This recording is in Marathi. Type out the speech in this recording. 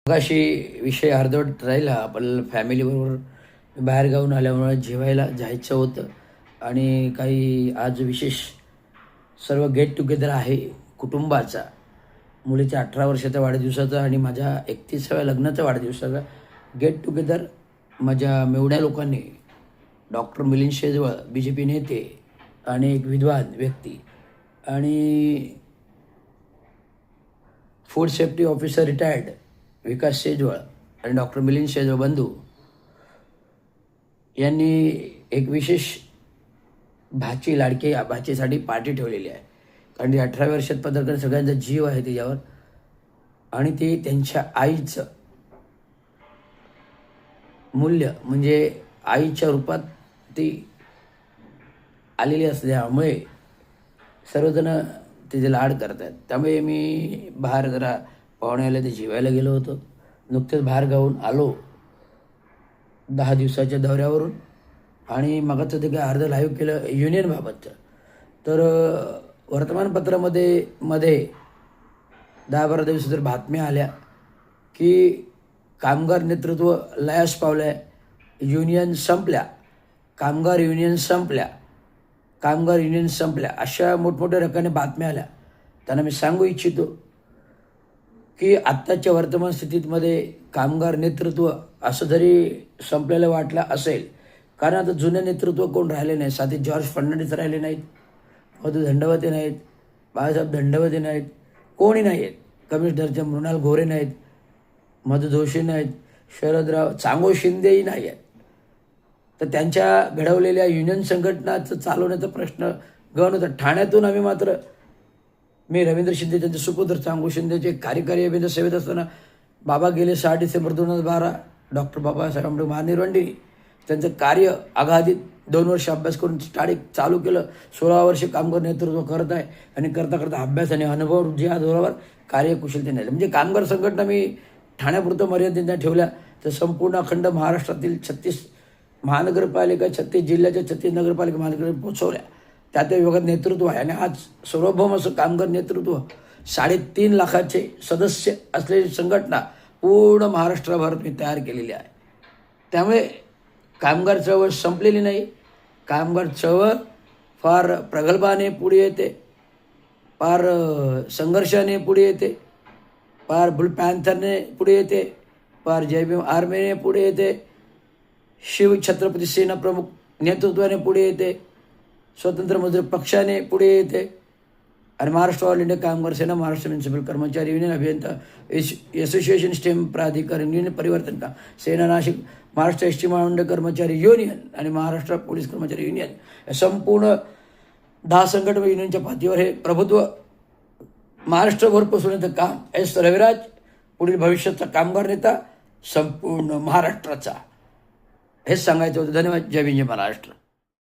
मगाशी विषय अर्धवट राहिला. आपल्याला फॅमिलीबरोबर बाहेर गावून आल्यामुळे जेवायला जायचं होतं आणि काही आज विशेष सर्व गेट टुगेदर आहे कुटुंबाचा. मुलीच्या 18 वर्षाच्या वाढदिवसाचा आणि माझ्या 31व्या लग्नाच्या वाढदिवसाचा गेट टुगेदर माझ्या मेवढ्या लोकांनी, डॉक्टर मिलिंद शेजवळ BJP नेते आणि एक विद्वान व्यक्ती आणि फूड सेफ्टी ऑफिसर रिटायर्ड विकास शेजवळ आणि डॉक्टर मिलिंद शेजवळ बंधू यांनी एक विशेष लाडकी भाचीसाठी पार्टी ठेवलेली आहे. कारण ती 18 वर्षात पदार्पण सगळ्यांचा जीव आहे त्याच्यावर आणि ते त्यांच्या आईचं मूल्य म्हणजे आईच्या रूपात ती आलेली असल्यामुळे सर्वजण तिचे लाड करत आहेत. त्यामुळे मी बाहेर जरा पाहुण्याला ते जेवायला गेलो होतो. नुकतेच बाहेर गावून आलो 10 दिवसाच्या दौऱ्यावरून आणि मगाचं ते काय अर्ध लाईव्ह केलं युनियनबाबतचं. तर वर्तमानपत्रामध्ये 10-12 दिवस जर बातम्या आल्या की कामगार नेतृत्व लयास पावलं आहे, युनियन संपल्या, कामगार युनियन संपल्या अशा मोठमोठ्या रकाने बातम्या आल्या. त्यांना मी सांगू इच्छितो की आत्ताच्या वर्तमान स्थितीमध्ये कामगार नेतृत्व असं जरी संपलेलं वाटलं असेल, कारण आता जुनं नेतृत्व कोण राहिले नाही. साधी जॉर्ज फर्नांडिस राहिले नाहीत, मधु दंडवते नाहीत, बाळासाहेब दंडवते नाहीत, कोणी नाही आहेत. कमिशनरचे मृणाल गोरे नाहीत, मधु जोशी नाहीत, शरदराव चांगो शिंदेही नाही आहेत. तर त्यांच्या घडवलेल्या युनियन संघटनाचं चालवण्याचा प्रश्न गहन होता. ठाण्यातून आम्ही मात्र मी रवींद्र शिंदे त्यांचे सुपुत्र चांगो शिंदेचे कार्यकारी अभियंता सेवेत असताना बाबा गेले 6 डिसेंबर 2012 डॉक्टर बाबासाहेब आंबेडकर महानिर्वाणदिनी त्यांचं कार्य अगाधित 2 वर्ष अभ्यास करून चालू केलं. 16 वर्ष कामगार नेतृत्व करत आहे आणि करता अभ्यास आणि अनुभव या जोरावर कार्यकुशलतेने म्हणजे कामगार संघटना मी ठाण्यापुरतं मर्यादित ठेवल्या तर संपूर्ण अखंड महाराष्ट्रातील 36 महानगरपालिका, 36 जिल्ह्याच्या 36 नगरपालिका महानगरपालिका पोचवल्या. त्या विभागात नेतृत्व आहे आणि आज सार्वभौम असं कामगार नेतृत्व 3.5 लाखाचे सदस्य असलेली संघटना पूर्ण महाराष्ट्रभर मी तयार केलेली आहे. त्यामुळे कामगार चळवळ संपलेली नाही. कामगार चळवळ फार प्रगल्भाने पुढे येते, फार संघर्षाने पुढे येते, फार बुल पॅन्थरने पुढे येते, फार जय भीम आर्मीने पुढे येते, शिव छत्रपती सेना प्रमुख नेतृत्वाने पुढे येते, स्वतंत्र मजूर पक्षाने पुढे येते आणि महाराष्ट्र ऑल इंडिया कामगार सेना, महाराष्ट्र म्युनिसिपल कर्मचारी युनियन, अभियंता असोसिएशन, स्टेम प्राधिकरण युनियन, परिवर्तन का सेना नाशिक, महाराष्ट्र एसटी महामंडळ कर्मचारी युनियन आणि महाराष्ट्र पोलीस कर्मचारी युनियन संपूर्ण 10 संघटना युनियनच्या पातळीवर हे प्रभुत्व महाराष्ट्रभर पोचवण्याचं काम एस रविराज पुढील भविष्याचा कामगार नेता संपूर्ण महाराष्ट्राचा हेच सांगायचं होतं. धन्यवाद. जय भीम, जय महाराष्ट्र.